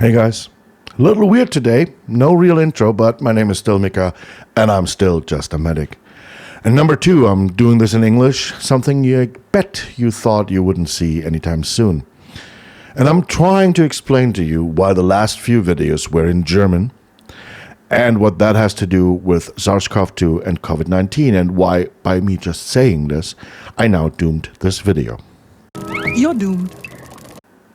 Hey guys, a little weird today, no real intro, but my name is still Mika, and I'm still just a medic. And number two, I'm doing this in English, something you bet you thought you wouldn't see anytime soon. And I'm trying to explain to you why the last few videos were in German, and what that has to do with SARS-CoV-2 and COVID-19, and why, by me just saying this, I now doomed this video. You're doomed.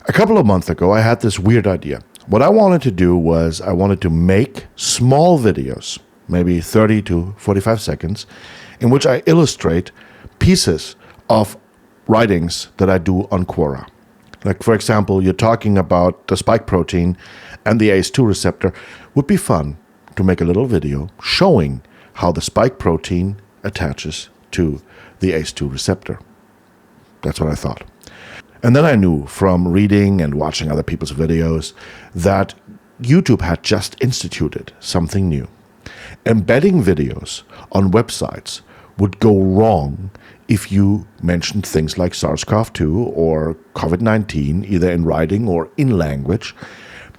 A couple of months ago, I had this weird idea. What I wanted to do was I wanted to make small videos, maybe 30 to 45 seconds, in which I illustrate pieces of writings that I do on Quora. Like, for example, you're talking about the spike protein and the ACE2 receptor. Would be fun to make a little video showing how the spike protein attaches to the ACE2 receptor. That's what I thought. And then I knew from reading and watching other people's videos that YouTube had just instituted something new. Embedding videos on websites would go wrong if you mentioned things like SARS-CoV-2 or COVID-19, either in writing or in language,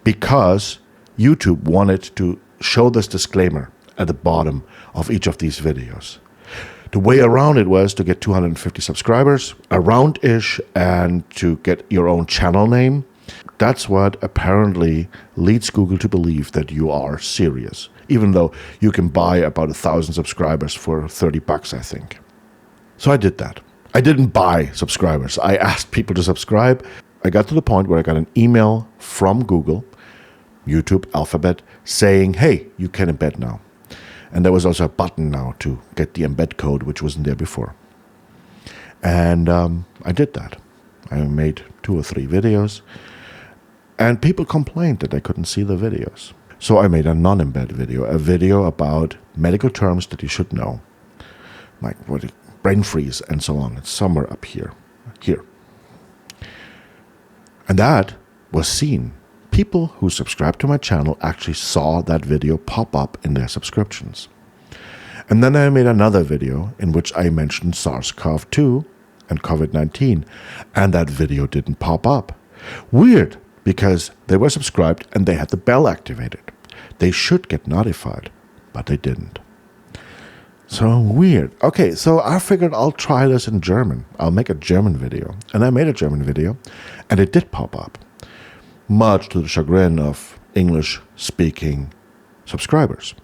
because YouTube wanted to show this disclaimer at the bottom of each of these videos. The way around it was to get 250 subscribers, around-ish, and to get your own channel name. That's what apparently leads Google to believe that you are serious, even though you can buy about 1,000 subscribers for $30, I think. So I did that. I didn't buy subscribers. I asked people to subscribe. I got to the point where I got an email from Google, YouTube, Alphabet, saying, hey, you can embed now. And there was also a button now to get the embed code, which wasn't there before. And I did that. I made 2 or 3 videos. And people complained that they couldn't see the videos. So I made a non-embed video, a video about medical terms that you should know. Like brain freeze and so on. It's somewhere up here. And that was seen. People who subscribed to my channel actually saw that video pop up in their subscriptions. And then I made another video in which I mentioned SARS-CoV-2 and COVID-19, and that video didn't pop up. Weird, because they were subscribed and they had the bell activated. They should get notified, but they didn't. So weird. Okay, so I figured I'll try this in German. I'll make a German video. And I made a German video, and it did pop up. Much to the chagrin of English-speaking subscribers.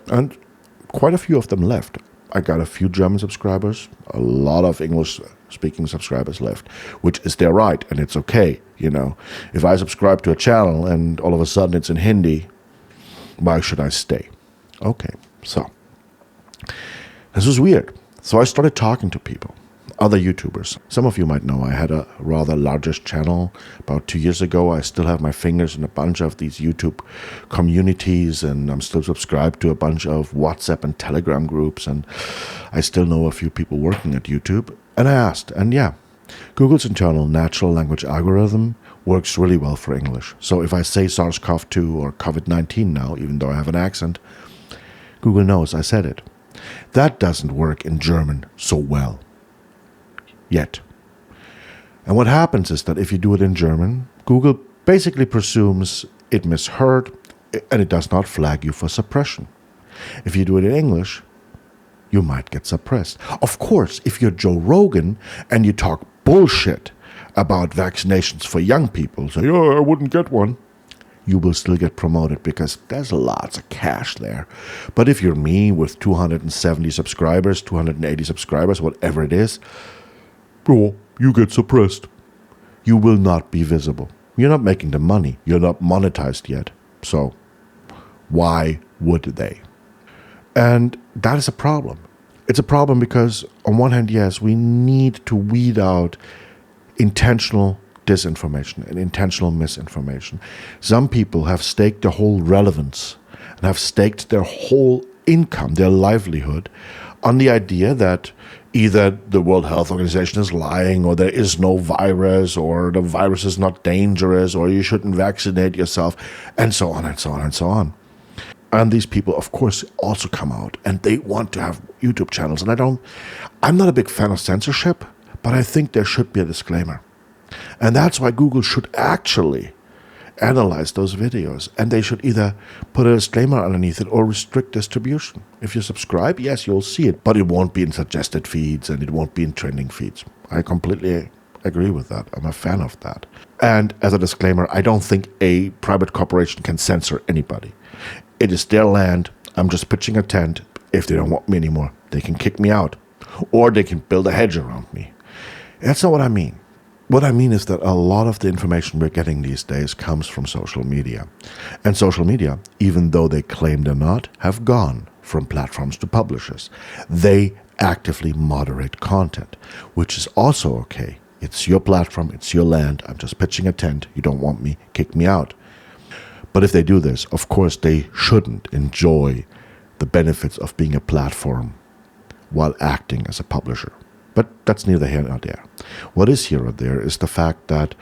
And quite a few of them left. I got a few German subscribers, a lot of English-speaking subscribers left, which is their right, and it's okay, you know. If I subscribe to a channel and all of a sudden it's in Hindi, why should I stay? Okay, so this was weird. So I started talking to people. Other YouTubers. Some of you might know I had a rather largish channel about 2 years ago. I still have my fingers in a bunch of these YouTube communities, and I'm still subscribed to a bunch of WhatsApp and Telegram groups, and I still know a few people working at YouTube. And I asked, and yeah, Google's internal natural language algorithm works really well for English. So if I say SARS-CoV-2 or COVID-19 now, even though I have an accent, Google knows I said it. That doesn't work in German so well. Yet. And what happens is that if you do it in German, Google basically presumes it misheard and it does not flag you for suppression. If you do it in English, you might get suppressed. Of course, if you're Joe Rogan and you talk bullshit about vaccinations for young people, say, oh, I wouldn't get one, you will still get promoted because there's lots of cash there. But if you're me with 270 subscribers, 280 subscribers, whatever it is, oh, you get suppressed. You will not be visible. You're not making the money. You're not monetized yet. So why would they? And that is a problem. It's a problem because on one hand, yes, we need to weed out intentional disinformation and intentional misinformation. Some people have staked their whole relevance and have staked their whole income, their livelihood, on the idea that either the World Health Organization is lying, or there is no virus, or the virus is not dangerous, or you shouldn't vaccinate yourself, and so on and so on and so on. And these people, of course, also come out and they want to have YouTube channels. And I'm not a big fan of censorship, but I think there should be a disclaimer. And that's why Google should actually analyze those videos, and they should either put a disclaimer underneath it or restrict distribution. If you subscribe, yes, you'll see it, but it won't be in suggested feeds and it won't be in trending feeds. I completely agree with that. I'm a fan of that. And as a disclaimer, I don't think a private corporation can censor anybody. It is their land. I'm just pitching a tent. If they don't want me anymore, they can kick me out, or they can build a hedge around me. That's not what I mean. What I mean is that a lot of the information we're getting these days comes from social media. And social media, even though they claim they're not, have gone from platforms to publishers. They actively moderate content, which is also okay. It's your platform, it's your land. I'm just pitching a tent. You don't want me, kick me out. But if they do this, of course, they shouldn't enjoy the benefits of being a platform while acting as a publisher. But that's neither here nor there. What is here or there is the fact that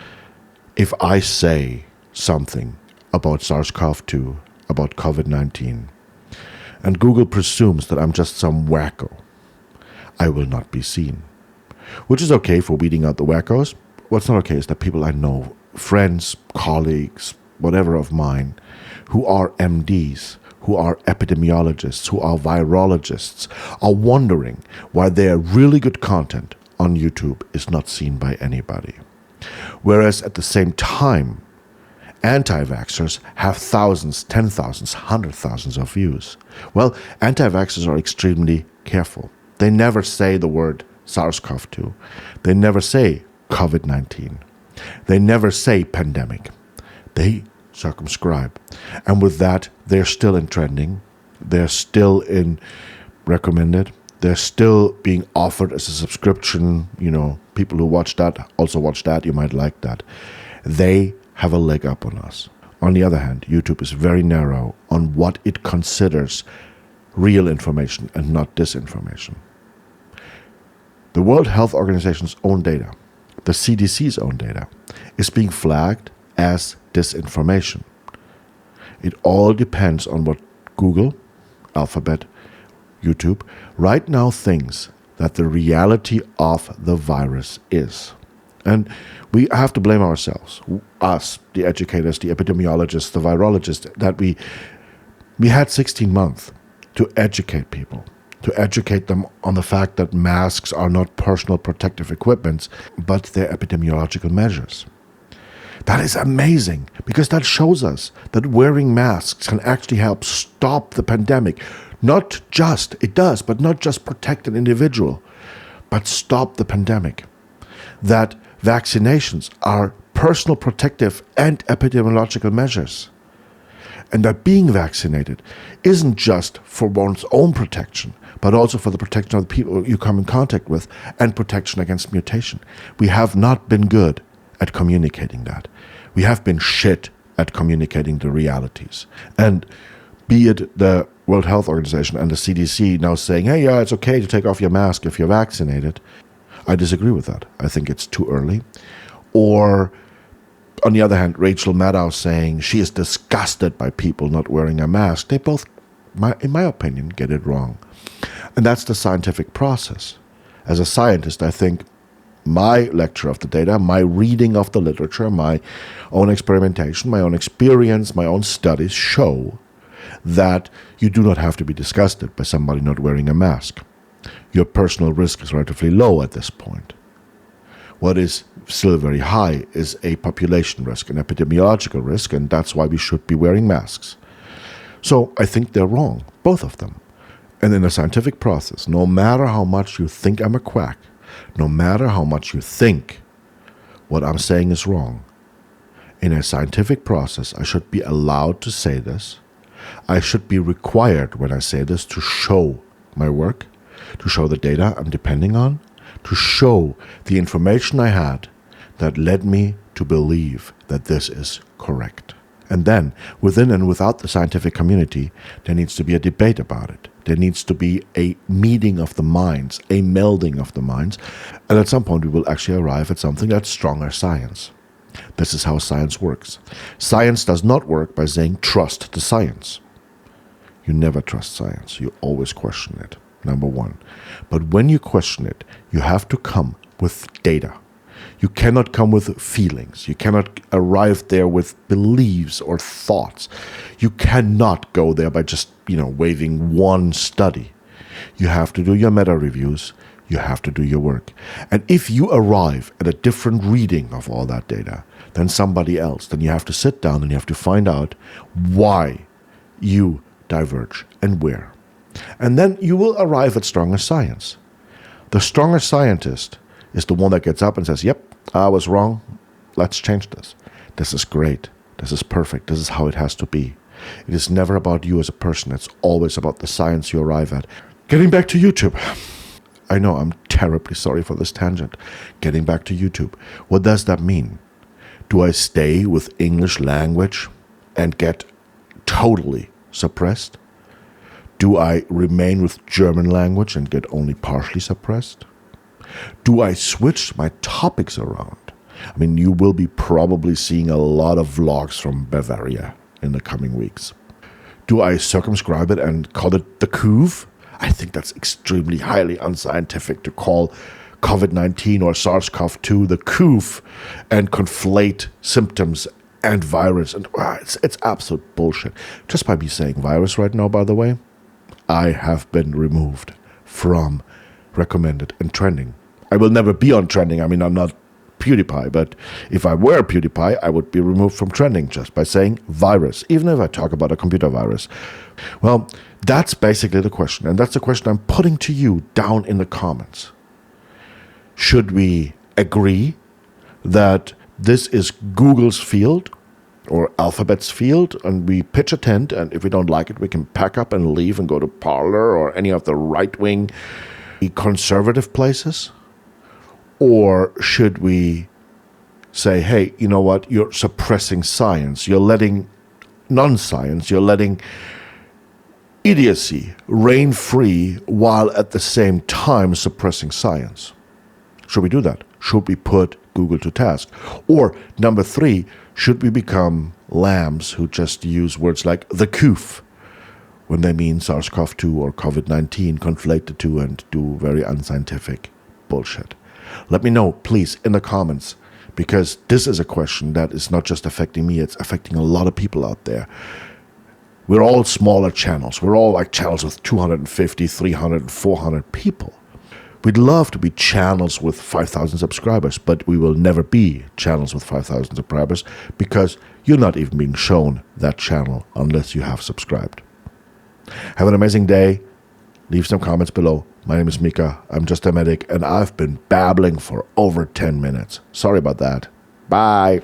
if I say something about SARS-CoV-2, about COVID-19, and Google presumes that I'm just some wacko, I will not be seen. Which is okay for weeding out the wackos. What's not okay is that people I know, friends, colleagues, whatever of mine, who are MDs, who are epidemiologists, who are virologists, are wondering why their really good content on YouTube is not seen by anybody. Whereas at the same time, anti-vaxxers have thousands, 10,000s, 100,000s of views. Well, anti-vaxxers are extremely careful. They never say the word SARS-CoV-2. They never say COVID-19. They never say pandemic. They circumscribe. And with that, they're still in trending. They're still in recommended. They're still being offered as a subscription. You know, people who watch that also watch that. You might like that. They have a leg up on us. On the other hand, YouTube is very narrow on what it considers real information and not disinformation. The World Health Organization's own data, the CDC's own data, is being flagged as disinformation. It all depends on what Google, Alphabet, YouTube right now thinks that the reality of the virus is. And we have to blame ourselves, us, the educators, the epidemiologists, the virologists, that we had 16 months to educate people, to educate them on the fact that masks are not personal protective equipment, but they're epidemiological measures. That is amazing, because that shows us that wearing masks can actually help stop the pandemic. Not just, it does, but not just protect an individual, but stop the pandemic. That vaccinations are personal protective and epidemiological measures. And that being vaccinated isn't just for one's own protection, but also for the protection of the people you come in contact with and protection against mutation. We have not been good at communicating that. We have been shit at communicating the realities. And be it the World Health Organization and the CDC now saying, hey, yeah, it's okay to take off your mask if you're vaccinated, I disagree with that. I think it's too early. Or, on the other hand, Rachel Maddow saying she is disgusted by people not wearing a mask. They both, in my opinion, get it wrong. And that's the scientific process. As a scientist, I think my lecture of the data, my reading of the literature, my own experimentation, my own experience, my own studies show that you do not have to be disgusted by somebody not wearing a mask. Your personal risk is relatively low at this point. What is still very high is a population risk, an epidemiological risk, and that's why we should be wearing masks. So I think they're wrong, both of them. And in a scientific process, no matter how much you think I'm a quack, no matter how much you think what I'm saying is wrong, in a scientific process, I should be allowed to say this. I should be required, when I say this, to show my work, to show the data I'm depending on, to show the information I had that led me to believe that this is correct. And then, within and without the scientific community, there needs to be a debate about it. There needs to be a meeting of the minds, a melding of the minds, and at some point we will actually arrive at something that's stronger science. This is how science works. Science does not work by saying trust the science. You never trust science. You always question it, number one. But when you question it, you have to come with data. You cannot come with feelings. You cannot arrive there with beliefs or thoughts. You cannot go there by just, waving one study. You have to do your meta reviews. You have to do your work. And if you arrive at a different reading of all that data than somebody else, then you have to sit down and you have to find out why you diverge and where. And then you will arrive at stronger science. The stronger scientist is the one that gets up and says, yep, I was wrong. Let's change this. This is great. This is perfect. This is how it has to be. It is never about you as a person. It's always about the science you arrive at. Getting back to YouTube. I know I'm terribly sorry for this tangent. Getting back to YouTube. What does that mean? Do I stay with English language and get totally suppressed? Do I remain with German language and get only partially suppressed? Do I switch my topics around? I mean, you will be probably seeing a lot of vlogs from Bavaria in the coming weeks. Do I circumscribe it and call it the COV? I think that's extremely highly unscientific to call COVID-19 or SARS-CoV-2 the COV and conflate symptoms and virus. And it's absolute bullshit. Just by me saying virus right now, by the way, I have been removed from recommended and trending. I will never be on trending. I mean, I'm not PewDiePie, but if I were PewDiePie, I would be removed from trending just by saying virus, even if I talk about a computer virus. Well, that's basically the question, and that's the question I'm putting to you down in the comments. Should we agree that this is Google's field or Alphabet's field, and we pitch a tent, and if we don't like it, we can pack up and leave and go to Parler or any of the right-wing conservative places? Or should we say, hey, you know what, you're suppressing science, you're letting non-science, you're letting idiocy reign free while at the same time suppressing science? Should we do that? Should we put Google to task? Or number 3, should we become lambs who just use words like the COV when they mean SARS-CoV-2 or COVID-19, conflate the two and do very unscientific bullshit? Let me know, please, in the comments, because this is a question that is not just affecting me, it's affecting a lot of people out there. We're all smaller channels. We're all like channels with 250, 300, 400 people. We'd love to be channels with 5,000 subscribers, but we will never be channels with 5,000 subscribers because you're not even being shown that channel unless you have subscribed. Have an amazing day. Leave some comments below. My name is Mika. I'm just a medic, and I've been babbling for over 10 minutes. Sorry about that. Bye.